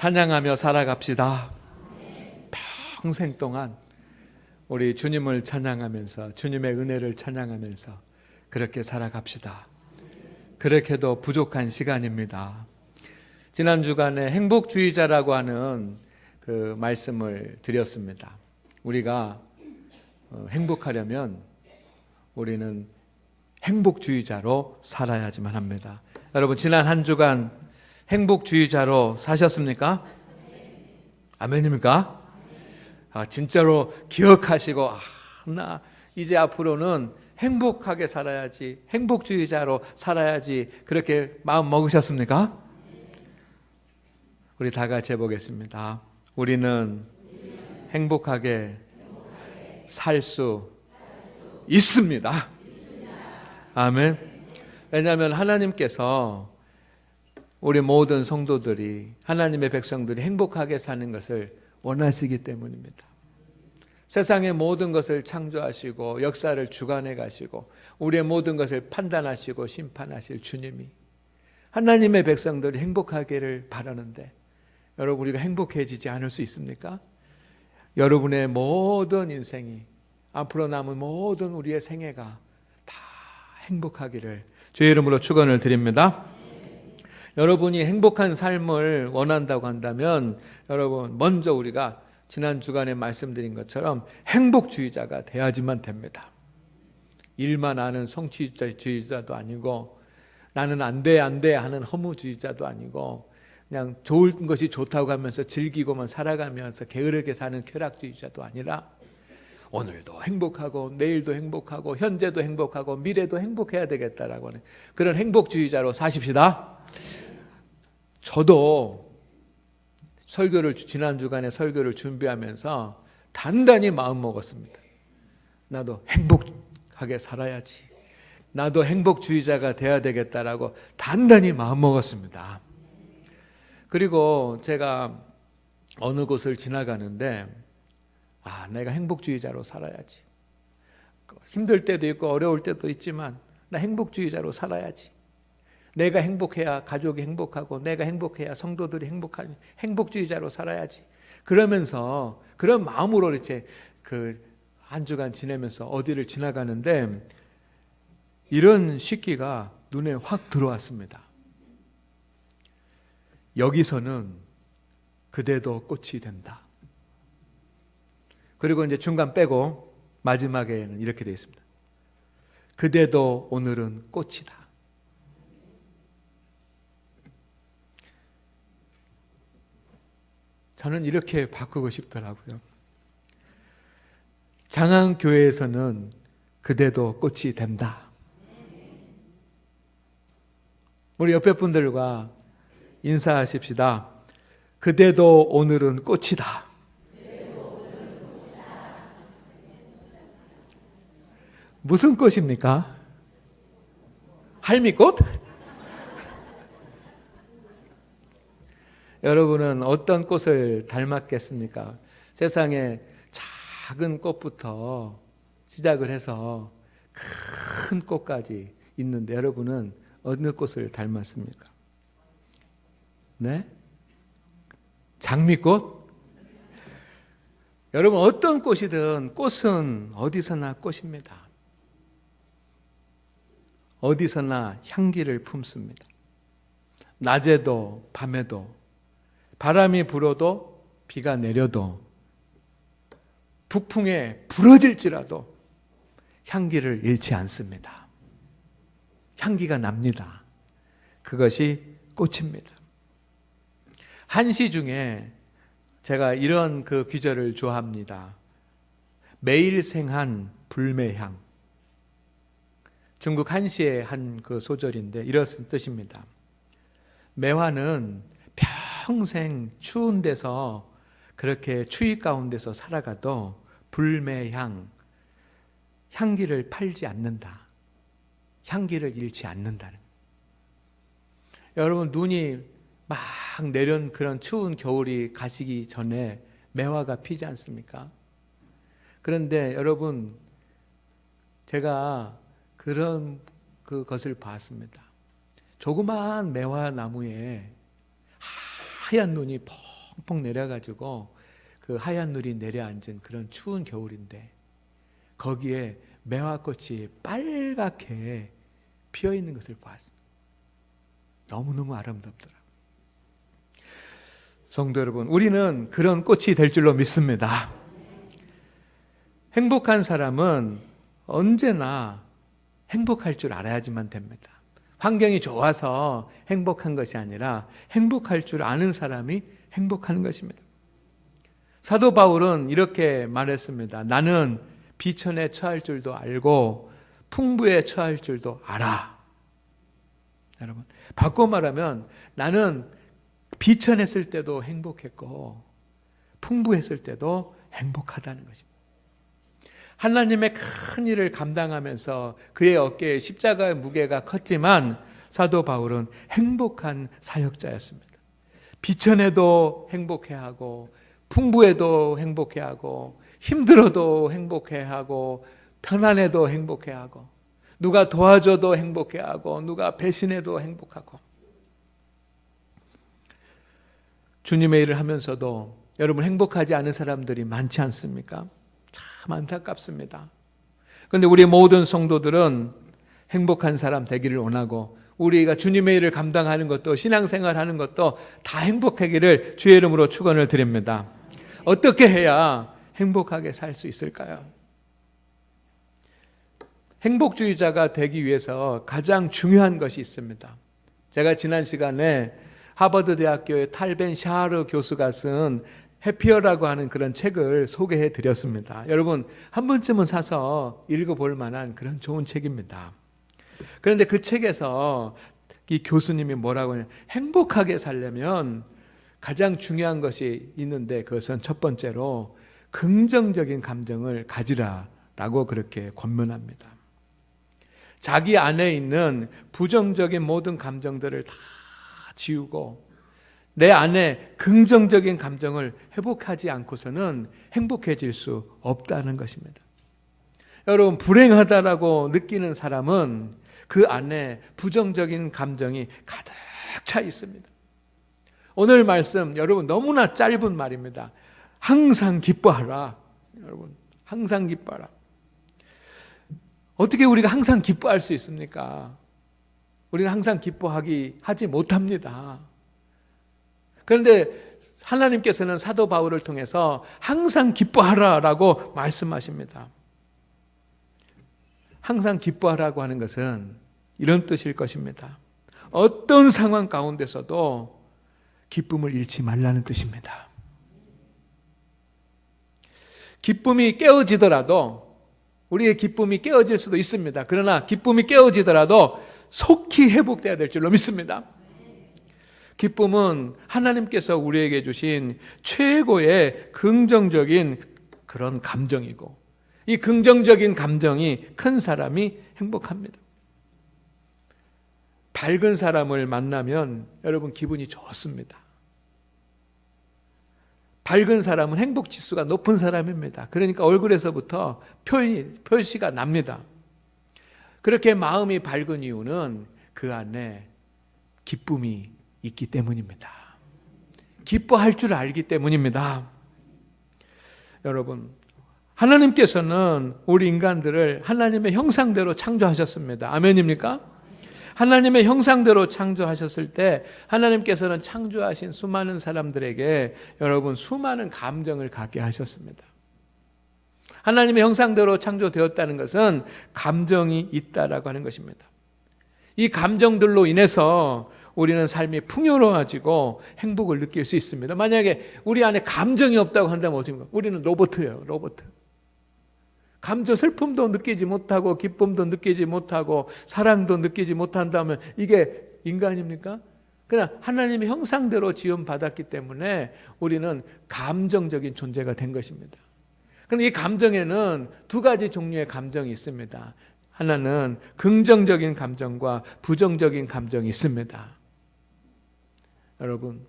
찬양하며 살아갑시다. 평생 동안 우리 주님을 찬양하면서 주님의 은혜를 찬양하면서 그렇게 살아갑시다. 그렇게도 부족한 시간입니다. 지난 주간에 행복주의자라고 하는 그 말씀을 드렸습니다. 우리가 행복하려면 우리는 행복주의자로 살아야지만 합니다. 여러분, 지난 한 주간 행복주의자로 사셨습니까? 아멘입니까? 진짜로 기억하시고, 나 이제 앞으로는 행복하게 살아야지, 행복주의자로 살아야지, 그렇게 마음 먹으셨습니까? 우리 다 같이 해보겠습니다. 우리는 행복하게 살 수 있습니다. 아멘. 왜냐하면 하나님께서 우리 모든 성도들이, 하나님의 백성들이 행복하게 사는 것을 원하시기 때문입니다. 세상의 모든 것을 창조하시고 역사를 주관해 가시고 우리의 모든 것을 판단하시고 심판하실 주님이 하나님의 백성들이 행복하기를 바라는데, 여러분, 우리가 행복해지지 않을 수 있습니까? 여러분의 모든 인생이, 앞으로 남은 모든 우리의 생애가 다 행복하기를 주의 이름으로 축원을 드립니다. 여러분이 행복한 삶을 원한다고 한다면, 여러분, 먼저 우리가 지난 주간에 말씀드린 것처럼 행복주의자가 돼야지만 됩니다. 일만 아는 성취주의자도 아니고, 나는 안 돼 하는 허무주의자도 아니고, 그냥 좋은 것이 좋다고 하면서 즐기고만 살아가면서 게으르게 사는 쾌락주의자도 아니라, 오늘도 행복하고 내일도 행복하고 현재도 행복하고 미래도 행복해야 되겠다라고 하는 그런 행복주의자로 사십시다. 저도 지난 주간에 설교를 준비하면서 단단히 마음 먹었습니다. 나도 행복하게 살아야지, 나도 행복주의자가 돼야 되겠다라고 단단히 마음 먹었습니다. 그리고 제가 어느 곳을 지나가는데, 내가 행복주의자로 살아야지. 힘들 때도 있고 어려울 때도 있지만 나 행복주의자로 살아야지. 내가 행복해야 가족이 행복하고 내가 행복해야 성도들이 행복하니 행복주의자로 살아야지. 그러면서 그런 마음으로 이렇게 한 주간 지내면서 어디를 지나가는데 이런 식기가 눈에 확 들어왔습니다. 여기서는 그대도 꽃이 된다. 그리고 이제 중간 빼고 마지막에는 이렇게 되어 있습니다. 그대도 오늘은 꽃이다. 저는 이렇게 바꾸고 싶더라고요. 장안교회에서는 그대도 꽃이 된다. 우리 옆에 분들과 인사하십시다. 그대도 오늘은 꽃이다. 무슨 꽃입니까? 할미꽃? 여러분은 어떤 꽃을 닮았겠습니까? 세상에 작은 꽃부터 시작을 해서 큰 꽃까지 있는데, 여러분은 어느 꽃을 닮았습니까? 네? 장미꽃? 여러분, 어떤 꽃이든 꽃은 어디서나 꽃입니다. 어디서나 향기를 품습니다. 낮에도 밤에도, 바람이 불어도 비가 내려도, 북풍에 부러질지라도 향기를 잃지 않습니다. 향기가 납니다. 그것이 꽃입니다. 한시 중에 제가 이런 그 귀절을 좋아합니다. 매일 생한 불매향. 중국 한시의 한 그 소절인데 이런 뜻입니다. 매화는 평생 추운 데서 그렇게 추위 가운데서 살아가도 불매향, 향기를 팔지 않는다. 향기를 잃지 않는다는. 여러분, 눈이 막 내린 그런 추운 겨울이 가시기 전에 매화가 피지 않습니까? 그런데 여러분, 제가 그런 그것을 봤습니다. 조그마한 매화 나무에 하얀 눈이 펑펑 내려가지고 그 하얀 눈이 내려앉은 그런 추운 겨울인데 거기에 매화꽃이 빨갛게 피어있는 것을 보았습니다. 너무너무 아름답더라고요. 성도 여러분, 우리는 그런 꽃이 될 줄로 믿습니다. 행복한 사람은 언제나 행복할 줄 알아야지만 됩니다. 환경이 좋아서 행복한 것이 아니라 행복할 줄 아는 사람이 행복한 것입니다. 사도 바울은 이렇게 말했습니다. 나는 비천에 처할 줄도 알고 풍부에 처할 줄도 알아. 여러분, 바꿔 말하면 나는 비천했을 때도 행복했고 풍부했을 때도 행복하다는 것입니다. 하나님의 큰 일을 감당하면서 그의 어깨에 십자가의 무게가 컸지만 사도 바울은 행복한 사역자였습니다. 비천에도 행복해하고 풍부에도 행복해하고 힘들어도 행복해하고 편안해도 행복해하고 누가 도와줘도 행복해하고 누가 배신해도 행복하고 주님의 일을 하면서도 여러분 행복하지 않은 사람들이 많지 않습니까? 참 안타깝습니다. 그런데 우리 모든 성도들은 행복한 사람 되기를 원하고 우리가 주님의 일을 감당하는 것도 신앙생활하는 것도 다 행복하기를 주의 이름으로 축원을 드립니다. 어떻게 해야 행복하게 살 수 있을까요? 행복주의자가 되기 위해서 가장 중요한 것이 있습니다. 제가 지난 시간에 하버드 대학교의 탈벤 샤르 교수가 쓴 해피어라고 하는 그런 책을 소개해 드렸습니다. 여러분 한 번쯤은 사서 읽어볼 만한 그런 좋은 책입니다. 그런데 그 책에서 이 교수님이 뭐라고 하냐면 행복하게 살려면 가장 중요한 것이 있는데 그것은 첫 번째로 긍정적인 감정을 가지라라고 그렇게 권면합니다. 자기 안에 있는 부정적인 모든 감정들을 다 지우고 내 안에 긍정적인 감정을 회복하지 않고서는 행복해질 수 없다는 것입니다. 여러분 불행하다라고 느끼는 사람은 그 안에 부정적인 감정이 가득 차 있습니다. 오늘 말씀 여러분 너무나 짧은 말입니다. 항상 기뻐하라. 여러분 항상 기뻐하라. 어떻게 우리가 항상 기뻐할 수 있습니까? 우리는 항상 하지 못합니다. 그런데 하나님께서는 사도 바울을 통해서 항상 기뻐하라라고 말씀하십니다. 항상 기뻐하라고 하는 것은 이런 뜻일 것입니다. 어떤 상황 가운데서도 기쁨을 잃지 말라는 뜻입니다. 기쁨이 깨어지더라도 우리의 기쁨이 깨어질 수도 있습니다. 그러나 기쁨이 깨어지더라도 속히 회복돼야 될 줄로 믿습니다. 기쁨은 하나님께서 우리에게 주신 최고의 긍정적인 그런 감정이고 이 긍정적인 감정이 큰 사람이 행복합니다. 밝은 사람을 만나면 여러분 기분이 좋습니다. 밝은 사람은 행복 지수가 높은 사람입니다. 그러니까 얼굴에서부터 표시가 납니다. 그렇게 마음이 밝은 이유는 그 안에 기쁨이 있기 때문입니다. 기뻐할 줄 알기 때문입니다. 여러분, 하나님께서는 우리 인간들을 하나님의 형상대로 창조하셨습니다. 아멘입니까? 하나님의 형상대로 창조하셨을 때 하나님께서는 창조하신 수많은 사람들에게 여러분 수많은 감정을 갖게 하셨습니다. 하나님의 형상대로 창조되었다는 것은 감정이 있다라고 하는 것입니다. 이 감정들로 인해서 우리는 삶이 풍요로워지고 행복을 느낄 수 있습니다. 만약에 우리 안에 감정이 없다고 한다면 어떻습니까? 우리는 로봇이에요. 로봇. 감정, 슬픔도 느끼지 못하고 기쁨도 느끼지 못하고 사랑도 느끼지 못한다면 이게 인간입니까? 그러나 하나님의 형상대로 지음받았기 때문에 우리는 감정적인 존재가 된 것입니다. 그런데 이 감정에는 두 가지 종류의 감정이 있습니다. 하나는 긍정적인 감정과 부정적인 감정이 있습니다. 여러분,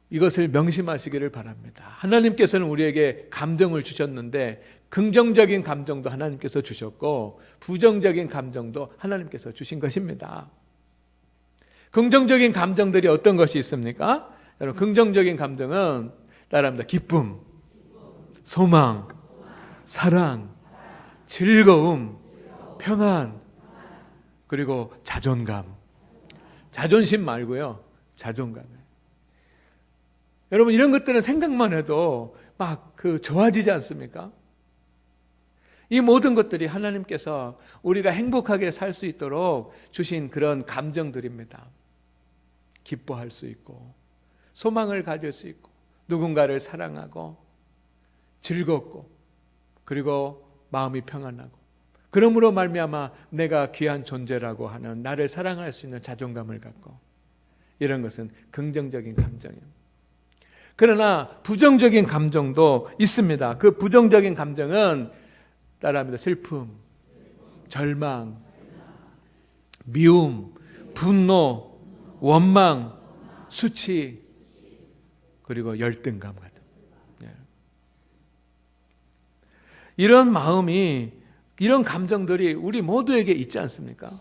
이것을 명심하시기를 바랍니다. 하나님께서는 우리에게 감정을 주셨는데 긍정적인 감정도 하나님께서 주셨고 부정적인 감정도 하나님께서 주신 것입니다. 긍정적인 감정들이 어떤 것이 있습니까? 여러분, 긍정적인 감정은 따라합니다. 기쁨, 소망, 사랑, 즐거움, 평안, 그리고 자존감. 자존심 말고요. 자존감. 여러분, 이런 것들은 생각만 해도 막 좋아지지 않습니까? 이 모든 것들이 하나님께서 우리가 행복하게 살 수 있도록 주신 그런 감정들입니다. 기뻐할 수 있고, 소망을 가질 수 있고, 누군가를 사랑하고, 즐겁고, 그리고 마음이 평안하고, 그러므로 말미암아 내가 귀한 존재라고 하는, 나를 사랑할 수 있는 자존감을 갖고, 이런 것은 긍정적인 감정이에요. 그러나 부정적인 감정도 있습니다. 그 부정적인 감정은 따라합니다. 슬픔, 절망, 미움, 분노, 원망, 수치, 그리고 열등감 같은. 이런 마음이, 이런 감정들이 우리 모두에게 있지 않습니까?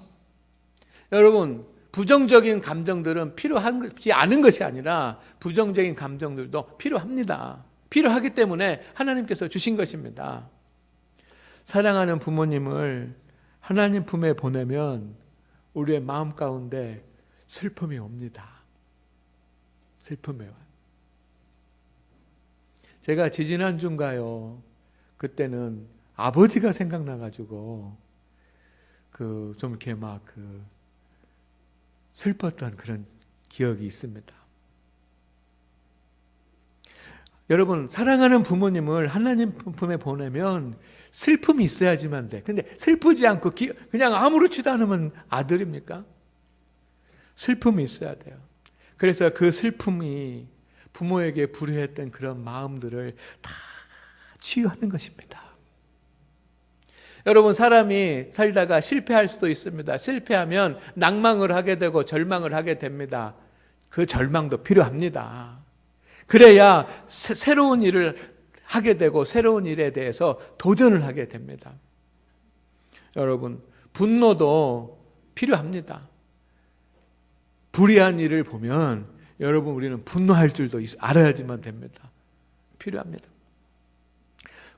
여러분, 부정적인 감정들은 필요하지 않은 것이 아니라 부정적인 감정들도 필요합니다. 필요하기 때문에 하나님께서 주신 것입니다. 사랑하는 부모님을 하나님 품에 보내면 우리의 마음 가운데 슬픔이 옵니다. 슬픔이 와요. 제가 지지난주인가요? 그때는 아버지가 생각나가지고 좀 이렇게 막 슬펐던 그런 기억이 있습니다. 여러분, 사랑하는 부모님을 하나님 품에 보내면 슬픔이 있어야지만 돼. 근데 슬프지 않고 그냥 아무렇지도 않으면 아들입니까? 슬픔이 있어야 돼요. 그래서 그 슬픔이 부모에게 불효했던 그런 마음들을 다 치유하는 것입니다. 여러분, 사람이 살다가 실패할 수도 있습니다. 실패하면 낭망을 하게 되고 절망을 하게 됩니다. 그 절망도 필요합니다. 그래야 새로운 일을 하게 되고 새로운 일에 대해서 도전을 하게 됩니다. 여러분, 분노도 필요합니다. 불의한 일을 보면 여러분, 우리는 분노할 줄도 알아야지만 됩니다. 필요합니다.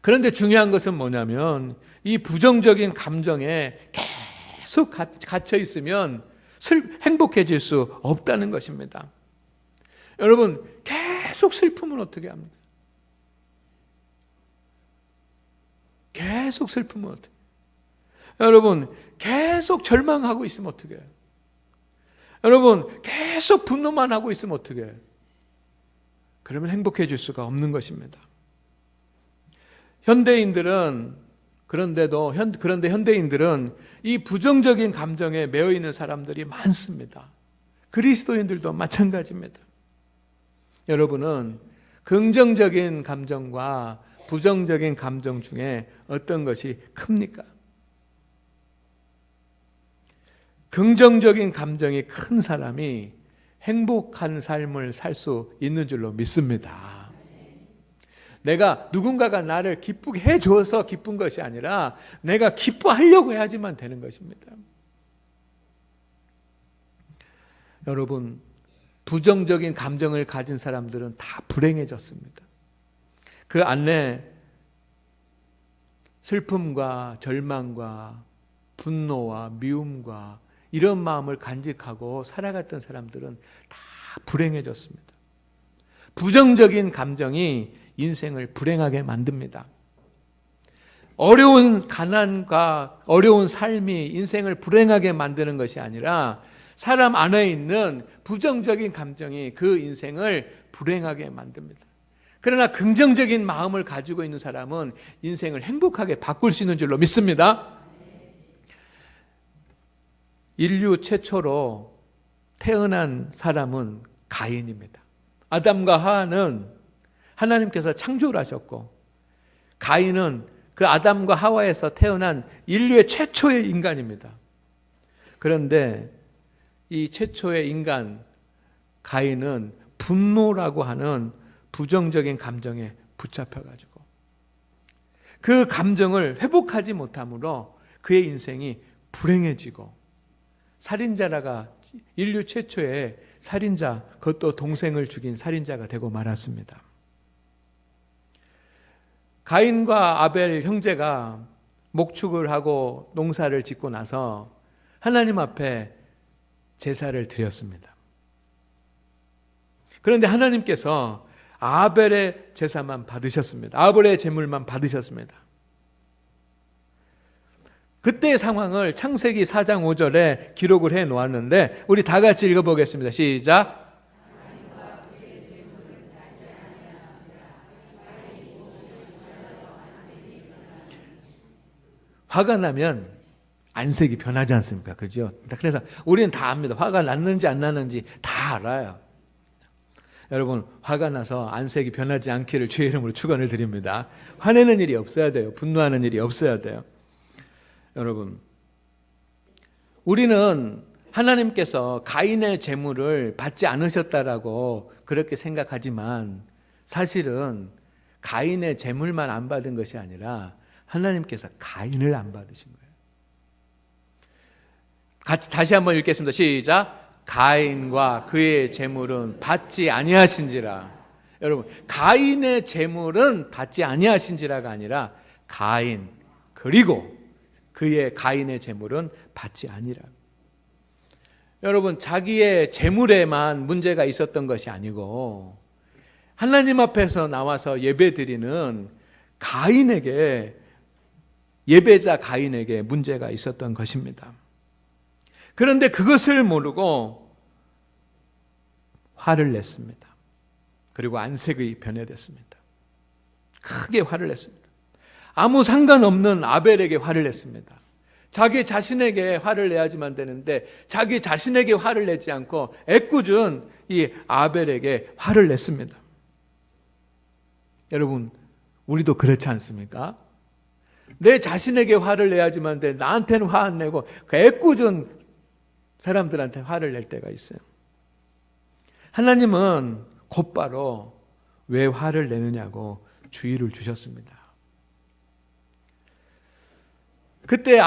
그런데 중요한 것은 뭐냐면 이 부정적인 감정에 계속 갇혀 있으면 행복해질 수 없다는 것입니다. 여러분, 계속 슬픔은 어떻게 합니까? 계속 슬픔은 어떻게 해요? 여러분, 계속 절망하고 있으면 어떻게 해요? 여러분, 계속 분노만 하고 있으면 어떻게 해요? 그러면 행복해질 수가 없는 것입니다. 그런데 현대인들은 이 부정적인 감정에 매여 있는 사람들이 많습니다. 그리스도인들도 마찬가지입니다. 여러분은 긍정적인 감정과 부정적인 감정 중에 어떤 것이 큽니까? 긍정적인 감정이 큰 사람이 행복한 삶을 살 수 있는 줄로 믿습니다. 내가 누군가가 나를 기쁘게 해줘서 기쁜 것이 아니라 내가 기뻐하려고 해야지만 되는 것입니다. 여러분, 부정적인 감정을 가진 사람들은 다 불행해졌습니다. 그 안에 슬픔과 절망과 분노와 미움과 이런 마음을 간직하고 살아갔던 사람들은 다 불행해졌습니다. 부정적인 감정이 인생을 불행하게 만듭니다. 어려운 가난과 어려운 삶이 인생을 불행하게 만드는 것이 아니라 사람 안에 있는 부정적인 감정이 그 인생을 불행하게 만듭니다. 그러나 긍정적인 마음을 가지고 있는 사람은 인생을 행복하게 바꿀 수 있는 줄로 믿습니다. 인류 최초로 태어난 사람은 가인입니다. 아담과 하와는 하나님께서 창조를 하셨고, 가인은 그 아담과 하와에서 태어난 인류의 최초의 인간입니다. 그런데 이 최초의 인간 가인은 분노라고 하는 부정적인 감정에 붙잡혀가지고 그 감정을 회복하지 못함으로 그의 인생이 불행해지고 살인자라가 인류 최초의 살인자, 그것도 동생을 죽인 살인자가 되고 말았습니다. 가인과 아벨 형제가 목축을 하고 농사를 짓고 나서 하나님 앞에 제사를 드렸습니다. 그런데 하나님께서 아벨의 제사만 받으셨습니다. 아벨의 제물만 받으셨습니다. 그때의 상황을 창세기 4장 5절에 기록을 해 놓았는데 우리 다 같이 읽어보겠습니다. 시작. 화가 나면 안색이 변하지 않습니까? 그죠? 그래서 우리는 다 압니다. 화가 났는지 안 났는지 다 알아요. 여러분, 화가 나서 안색이 변하지 않기를 주의 이름으로 축원을 드립니다. 화내는 일이 없어야 돼요. 분노하는 일이 없어야 돼요. 여러분, 우리는 하나님께서 가인의 제물을 받지 않으셨다라고 그렇게 생각하지만 사실은 가인의 제물만 안 받은 것이 아니라 하나님께서 가인을 안 받으신 거예요. 같이 다시 한번 읽겠습니다. 시작. 가인과 그의 제물은 받지 아니하신지라. 여러분, 가인의 제물은 받지 아니하신지라가 아니라 가인 그리고 그의 가인의 제물은 받지 아니라. 여러분, 자기의 제물에만 문제가 있었던 것이 아니고 하나님 앞에서 나와서 예배드리는 가인에게, 예배자 가인에게 문제가 있었던 것입니다. 그런데 그것을 모르고 화를 냈습니다. 그리고 안색이 변해됐습니다. 크게 화를 냈습니다. 아무 상관없는 아벨에게 화를 냈습니다. 자기 자신에게 화를 내야지만 되는데 자기 자신에게 화를 내지 않고 애꿎은 이 아벨에게 화를 냈습니다. 여러분, 우리도 그렇지 않습니까? 내 자신에게 화를 내야지만 돼. 나한테는 화 안 내고 그 애꿎은 사람들한테 화를 낼 때가 있어요. 하나님은 곧바로 왜 화를 내느냐고 주의를 주셨습니다. 그때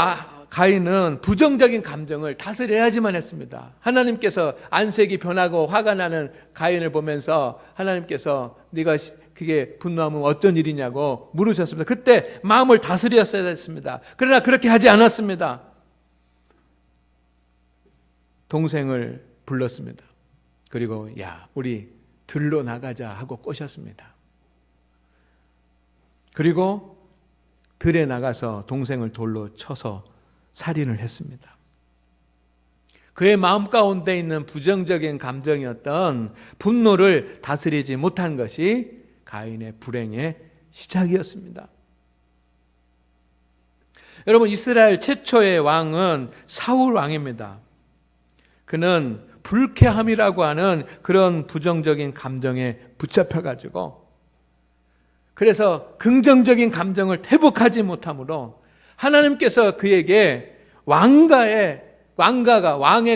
가인은 부정적인 감정을 다스려야지만 했습니다. 하나님께서 안색이 변하고 화가 나는 가인을 보면서 하나님께서 네가 그게 분노하면 어떤 일이냐고 물으셨습니다. 그때 마음을 다스렸어야 했습니다. 그러나 그렇게 하지 않았습니다. 동생을 불렀습니다. 그리고 야, 우리 들로 나가자 하고 꼬셨습니다. 그리고 들에 나가서 동생을 돌로 쳐서 살인을 했습니다. 그의 마음 가운데 있는 부정적인 감정이었던 분노를 다스리지 못한 것이 가인의 불행의 시작이었습니다. 여러분, 이스라엘 최초의 왕은 사울 왕입니다. 그는 불쾌함이라고 하는 그런 부정적인 감정에 붙잡혀가지고 그래서 긍정적인 감정을 회복하지 못하므로 하나님께서 그에게 왕의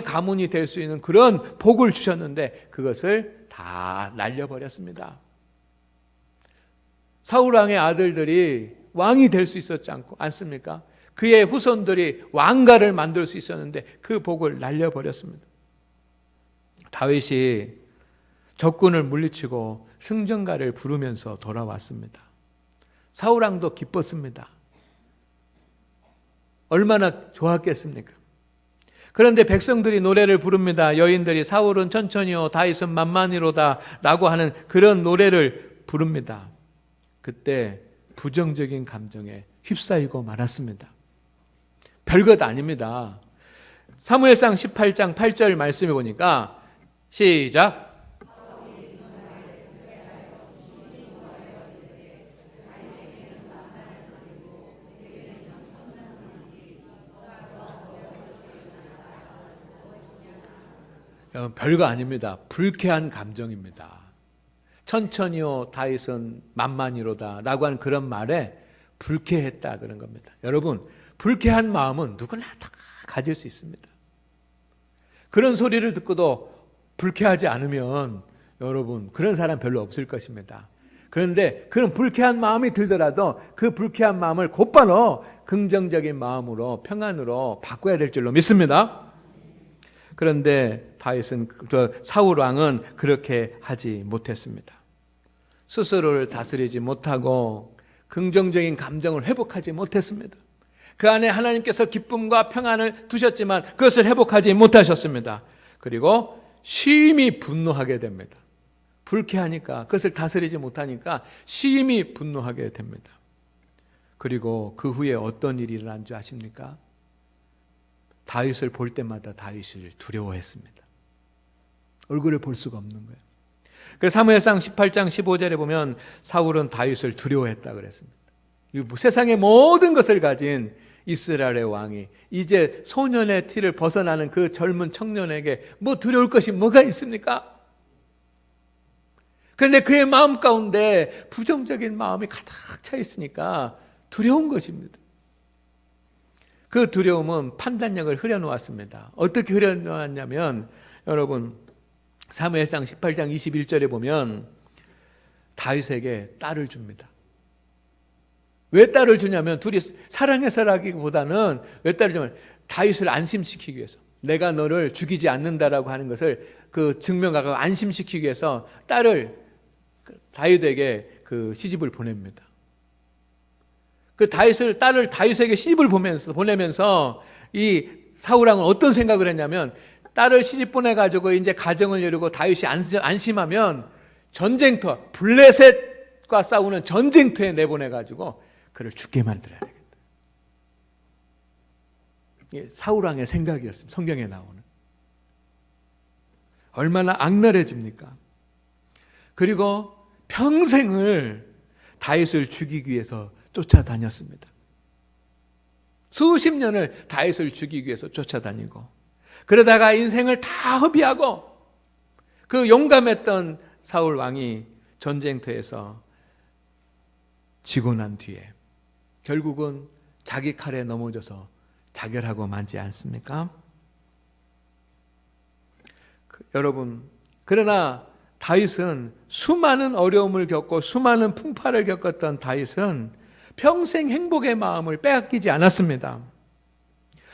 가문이 될 수 있는 그런 복을 주셨는데 그것을 다 날려버렸습니다. 사울 왕의 아들들이 왕이 될 수 있었지 않습니까? 그의 후손들이 왕가를 만들 수 있었는데 그 복을 날려버렸습니다. 다윗이 적군을 물리치고 승전가를 부르면서 돌아왔습니다. 사울 왕도 기뻤습니다. 얼마나 좋았겠습니까? 그런데 백성들이 노래를 부릅니다. 여인들이 사울은 천천히요 다윗은 만만히로다 라고 하는 그런 노래를 부릅니다. 그때 부정적인 감정에 휩싸이고 말았습니다. 별것 아닙니다. 사무엘상 18장 8절 말씀해 보니까 시작. 별거 아닙니다. 불쾌한 감정입니다. 천천히요 다윗은 만만히로다 라고 하는 그런 말에 불쾌했다 그런 겁니다. 여러분, 불쾌한 마음은 누구나 다 가질 수 있습니다. 그런 소리를 듣고도 불쾌하지 않으면 여러분 그런 사람 별로 없을 것입니다. 그런데 그런 불쾌한 마음이 들더라도 그 불쾌한 마음을 곧바로 긍정적인 마음으로 평안으로 바꿔야 될 줄로 믿습니다. 그런데 사울 왕은 그렇게 하지 못했습니다. 스스로를 다스리지 못하고 긍정적인 감정을 회복하지 못했습니다. 그 안에 하나님께서 기쁨과 평안을 두셨지만 그것을 회복하지 못하셨습니다. 그리고 심히 분노하게 됩니다. 불쾌하니까, 그것을 다스리지 못하니까 심히 분노하게 됩니다. 그리고 그 후에 어떤 일이 일어난 줄 아십니까? 다윗을 볼 때마다 다윗을 두려워했습니다. 얼굴을 볼 수가 없는 거예요. 그래서 사무엘상 18장 15절에 보면 사울은 다윗을 두려워했다 그랬습니다. 세상의 모든 것을 가진 이스라엘의 왕이 이제 소년의 티를 벗어나는 그 젊은 청년에게 뭐 두려울 것이 뭐가 있습니까? 그런데 그의 마음 가운데 부정적인 마음이 가득 차 있으니까 두려운 것입니다. 그 두려움은 판단력을 흐려놓았습니다. 어떻게 흐려놓았냐면, 여러분 사무엘상 18장 21절에 보면 다윗에게 딸을 줍니다. 왜 딸을 주냐면, 둘이 사랑해서라기보다는 왜 딸을 주냐면 다윗을 안심시키기 위해서, 내가 너를 죽이지 않는다라고 하는 것을 그 증명하고 안심시키기 위해서 딸을 다윗에게 그 시집을 보냅니다. 그 딸을 다윗에게 시집을 보내면서 이 사울 왕은 어떤 생각을 했냐면, 딸을 시집 보내가지고 이제 가정을 이루고 다윗이 안심하면 전쟁터, 블레셋과 싸우는 전쟁터에 내보내가지고 그를 죽게 만들어야 되겠다. 이게 사울 왕의 생각이었습니다. 성경에 나오는. 얼마나 악랄해집니까? 그리고 평생을 다윗을 죽이기 위해서 쫓아다녔습니다. 수십 년을 다윗을 죽이기 위해서 쫓아다니고, 그러다가 인생을 다 허비하고 그 용감했던 사울 왕이 전쟁터에서 지고 난 뒤에 결국은 자기 칼에 넘어져서 자결하고 만지 않습니까? 여러분, 그러나 다윗은 수많은 어려움을 겪고 수많은 풍파를 겪었던 다윗은 평생 행복의 마음을 빼앗기지 않았습니다.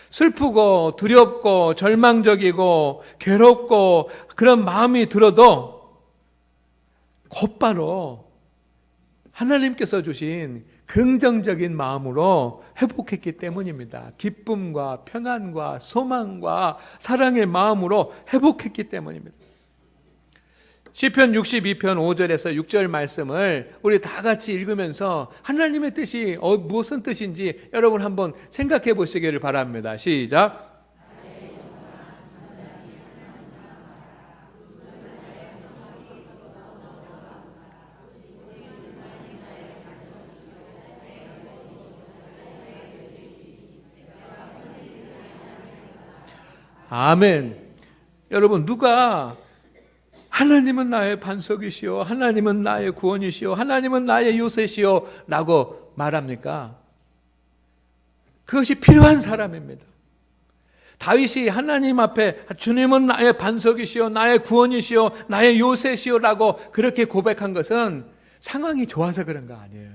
슬프고 두렵고 절망적이고 괴롭고 그런 마음이 들어도 곧바로 하나님께서 주신 긍정적인 마음으로 회복했기 때문입니다. 기쁨과 평안과 소망과 사랑의 마음으로 회복했기 때문입니다. 시편 62편 5절에서 6절 말씀을 우리 다 같이 읽으면서 하나님의 뜻이 무슨 뜻인지 여러분 한번 생각해 보시기를 바랍니다. 시작. 아멘. 여러분, 누가 하나님은 나의 반석이시오, 하나님은 나의 구원이시오, 하나님은 나의 요새시오 라고 말합니까? 그것이 필요한 사람입니다. 다윗이 하나님 앞에 주님은 나의 반석이시오, 나의 구원이시오, 나의 요새시오 라고 그렇게 고백한 것은 상황이 좋아서 그런 거 아니에요.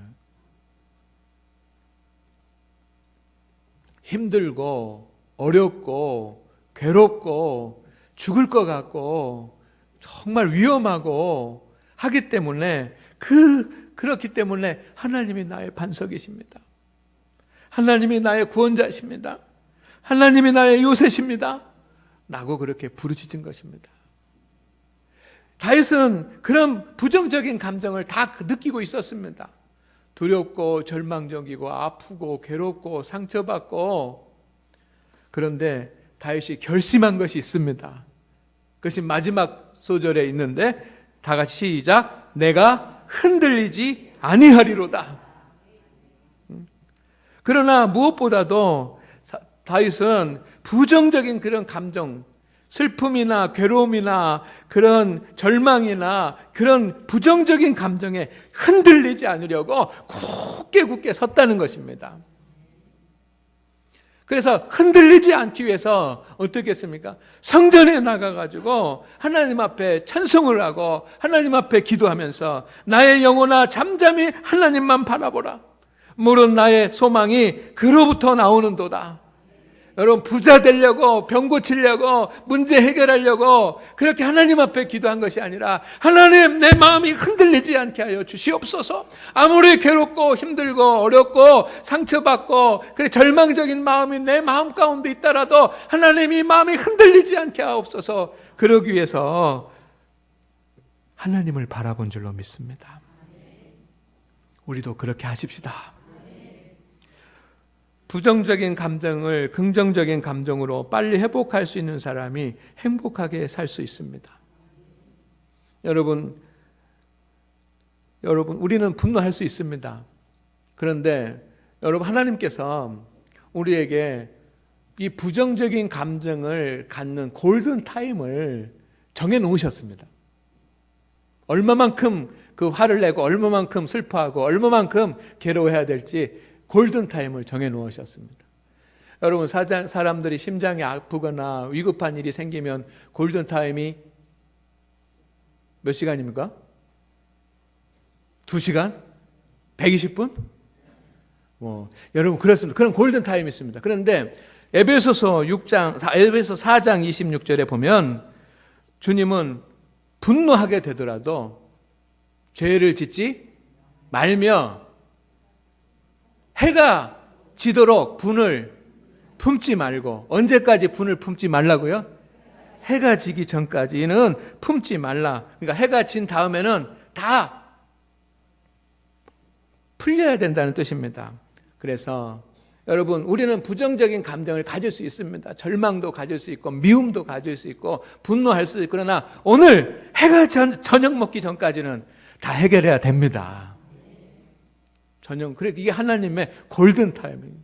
힘들고 어렵고 괴롭고 죽을 것 같고 정말 위험하고 하기 때문에 그렇기 때문에 하나님이 나의 반석이십니다. 하나님이 나의 구원자십니다. 하나님이 나의 요새십니다. 라고 그렇게 부르짖은 것입니다. 다윗은 그런 부정적인 감정을 다 느끼고 있었습니다. 두렵고 절망적이고 아프고 괴롭고 상처받고. 그런데 다윗이 결심한 것이 있습니다. 그것이 마지막 소절에 있는데 다 같이 시작. 내가 흔들리지 아니하리로다. 그러나 무엇보다도 다윗은 부정적인 그런 감정, 슬픔이나 괴로움이나 그런 절망이나 그런 부정적인 감정에 흔들리지 않으려고 굳게 섰다는 것입니다. 그래서 흔들리지 않기 위해서 어떻게 했습니까? 성전에 나가가지고 하나님 앞에 찬송을 하고 하나님 앞에 기도하면서 나의 영혼아 잠잠히 하나님만 바라보라. 물은 나의 소망이 그로부터 나오는도다. 여러분 부자 되려고, 병 고치려고, 문제 해결하려고 그렇게 하나님 앞에 기도한 것이 아니라 하나님, 내 마음이 흔들리지 않게 하여 주시옵소서. 아무리 괴롭고 힘들고 어렵고 상처받고 그래 절망적인 마음이 내 마음 가운데 있더라도 하나님이 마음이 흔들리지 않게 하옵소서. 그러기 위해서 하나님을 바라본 줄로 믿습니다. 우리도 그렇게 하십시다. 부정적인 감정을 긍정적인 감정으로 빨리 회복할 수 있는 사람이 행복하게 살 수 있습니다. 여러분, 우리는 분노할 수 있습니다. 그런데 여러분, 하나님께서 우리에게 이 부정적인 감정을 갖는 골든 타임을 정해 놓으셨습니다. 얼마만큼 그 화를 내고 얼마만큼 슬퍼하고 얼마만큼 괴로워해야 될지 골든 타임을 정해 놓으셨습니다. 여러분, 사람들이 심장이 아프거나 위급한 일이 생기면 골든 타임이 몇 시간입니까? 2시간? 120분? 여러분, 그렇습니다. 그런 골든 타임이 있습니다. 그런데 에베소 4장 26절에 보면 주님은 분노하게 되더라도 죄를 짓지 말며 해가 지도록 분을 품지 말고, 언제까지 분을 품지 말라고요? 해가 지기 전까지는 품지 말라. 그러니까 해가 진 다음에는 다 풀려야 된다는 뜻입니다. 그래서 여러분, 우리는 부정적인 감정을 가질 수 있습니다. 절망도 가질 수 있고 미움도 가질 수 있고 분노할 수 있고, 그러나 오늘 해가 저녁 먹기 전까지는 다 해결해야 됩니다. 그래, 이게 하나님의 골든 타이밍.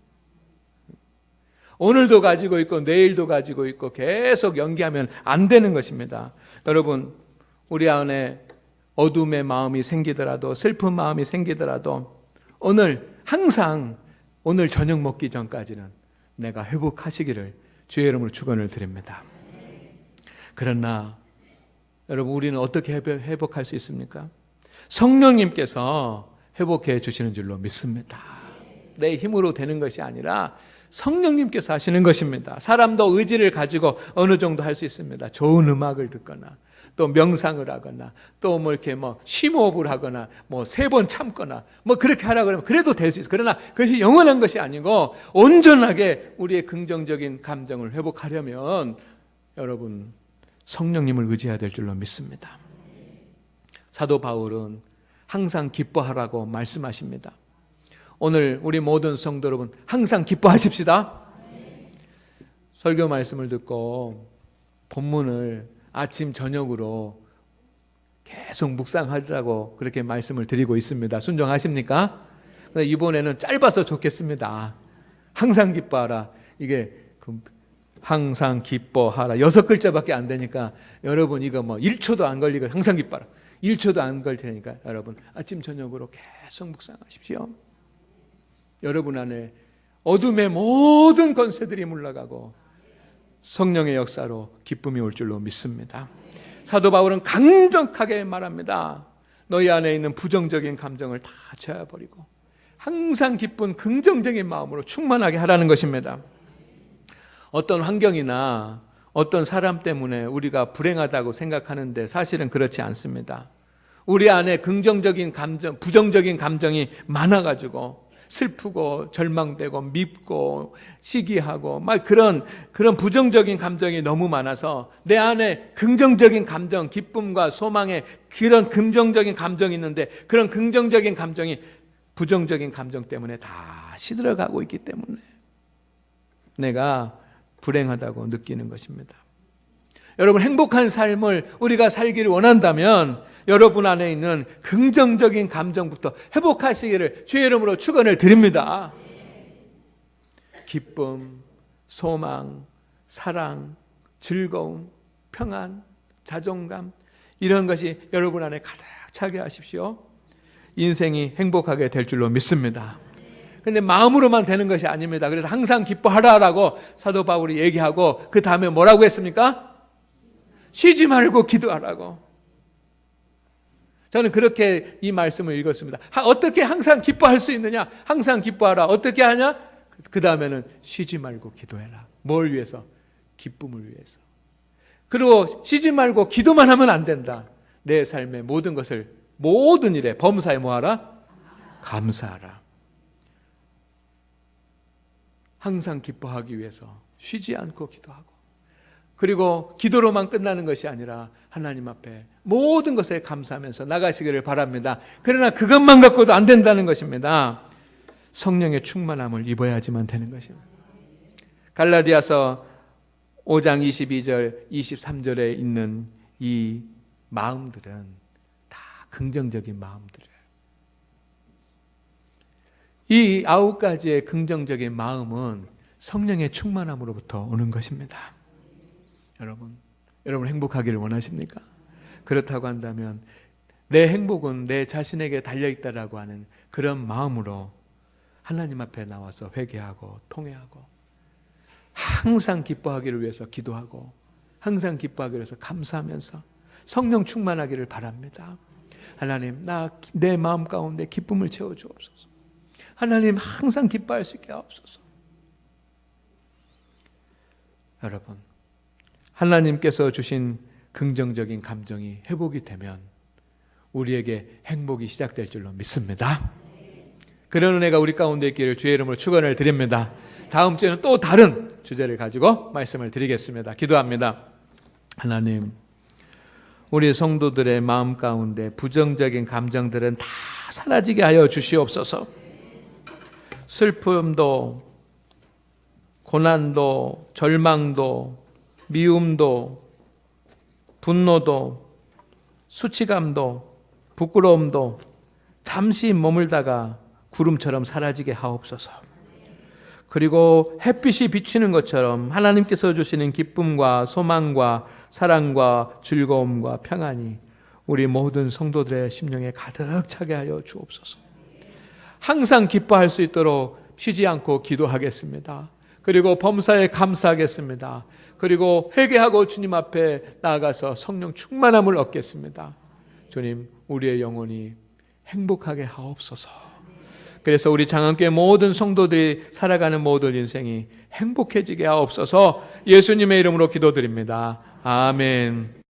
오늘도 가지고 있고 내일도 가지고 있고 계속 연기하면 안 되는 것입니다. 여러분, 우리 안에 어둠의 마음이 생기더라도, 슬픈 마음이 생기더라도 항상 오늘 저녁 먹기 전까지는 내가 회복하시기를 주의 이름으로 축원을 드립니다. 그러나 여러분, 우리는 어떻게 회복할 수 있습니까? 성령님께서 회복해 주시는 줄로 믿습니다. 내 힘으로 되는 것이 아니라 성령님께서 하시는 것입니다. 사람도 의지를 가지고 어느 정도 할 수 있습니다. 좋은 음악을 듣거나 또 명상을 하거나 또 이렇게 심호흡을 하거나 3번 참거나 그렇게 하라 그러면 그래도 될 수 있어요. 그러나 그것이 영원한 것이 아니고 온전하게 우리의 긍정적인 감정을 회복하려면 여러분, 성령님을 의지해야 될 줄로 믿습니다. 사도 바울은 항상 기뻐하라고 말씀하십니다. 오늘 우리 모든 성도 여러분, 항상 기뻐하십시다. 설교 말씀을 듣고 본문을 아침 저녁으로 계속 묵상하라고 그렇게 말씀을 드리고 있습니다. 순종하십니까? 이번에는 짧아서 좋겠습니다. 항상 기뻐하라. 이게 항상 기뻐하라 6글자밖에 안 되니까 여러분, 이거 1초도 안 걸리고 항상 기뻐하라 1초도 안 걸 테니까 여러분, 아침 저녁으로 계속 묵상하십시오. 여러분 안에 어둠의 모든 권세들이 물러가고 성령의 역사로 기쁨이 올 줄로 믿습니다. 사도 바울은 강력하게 말합니다. 너희 안에 있는 부정적인 감정을 다 제어버리고 항상 기쁜 긍정적인 마음으로 충만하게 하라는 것입니다. 어떤 환경이나 어떤 사람 때문에 우리가 불행하다고 생각하는데 사실은 그렇지 않습니다. 우리 안에 긍정적인 감정, 부정적인 감정이 많아가지고 슬프고 절망되고 밉고 시기하고 그런 부정적인 감정이 너무 많아서 내 안에 긍정적인 감정, 기쁨과 소망의 그런 긍정적인 감정이 있는데 그런 긍정적인 감정이 부정적인 감정 때문에 다 시들어가고 있기 때문에 내가 불행하다고 느끼는 것입니다. 여러분, 행복한 삶을 우리가 살기를 원한다면 여러분 안에 있는 긍정적인 감정부터 회복하시기를 주의 이름으로 축원을 드립니다. 기쁨, 소망, 사랑, 즐거움, 평안, 자존감, 이런 것이 여러분 안에 가득 차게 하십시오. 인생이 행복하게 될 줄로 믿습니다. 그런데 마음으로만 되는 것이 아닙니다. 그래서 항상 기뻐하라라고 사도 바울이 얘기하고 그 다음에 뭐라고 했습니까? 쉬지 말고 기도하라고. 저는 그렇게 이 말씀을 읽었습니다. 어떻게 항상 기뻐할 수 있느냐? 항상 기뻐하라. 어떻게 하냐? 그 다음에는 쉬지 말고 기도해라. 뭘 위해서? 기쁨을 위해서. 그리고 쉬지 말고 기도만 하면 안 된다. 내 삶의 모든 것을, 모든 일에 범사에 뭐하라? 감사하라. 항상 기뻐하기 위해서 쉬지 않고 기도하고, 그리고 기도로만 끝나는 것이 아니라 하나님 앞에 모든 것에 감사하면서 나가시기를 바랍니다. 그러나 그것만 갖고도 안 된다는 것입니다. 성령의 충만함을 입어야지만 되는 것입니다. 갈라디아서 5장 22절 23절에 있는 이 마음들은 다 긍정적인 마음들이에요. 이 9가지의 긍정적인 마음은 성령의 충만함으로부터 오는 것입니다. 여러분 행복하기를 원하십니까? 그렇다고 한다면 내 행복은 내 자신에게 달려있다라고 하는 그런 마음으로 하나님 앞에 나와서 회개하고 통회하고 항상 기뻐하기를 위해서 기도하고 항상 기뻐하기를 위해서 감사하면서 성령 충만하기를 바랍니다. 하나님, 내 마음 가운데 기쁨을 채워주옵소서. 하나님, 항상 기뻐할 수 있게 하옵소서. 여러분, 하나님께서 주신 긍정적인 감정이 회복이 되면 우리에게 행복이 시작될 줄로 믿습니다. 그런 은혜가 우리 가운데 있기를 주의 이름으로 축원을 드립니다. 다음 주에는 또 다른 주제를 가지고 말씀을 드리겠습니다. 기도합니다. 하나님, 우리 성도들의 마음 가운데 부정적인 감정들은 다 사라지게 하여 주시옵소서. 슬픔도, 고난도, 절망도, 미움도, 분노도, 수치감도, 부끄러움도 잠시 머물다가 구름처럼 사라지게 하옵소서. 그리고 햇빛이 비치는 것처럼 하나님께서 주시는 기쁨과 소망과 사랑과 즐거움과 평안이 우리 모든 성도들의 심령에 가득 차게 하여 주옵소서. 항상 기뻐할 수 있도록 쉬지 않고 기도하겠습니다. 그리고 범사에 감사하겠습니다. 그리고 회개하고 주님 앞에 나아가서 성령 충만함을 얻겠습니다. 주님, 우리의 영혼이 행복하게 하옵소서. 그래서 우리 장안교회 모든 성도들이 살아가는 모든 인생이 행복해지게 하옵소서. 예수님의 이름으로 기도드립니다. 아멘.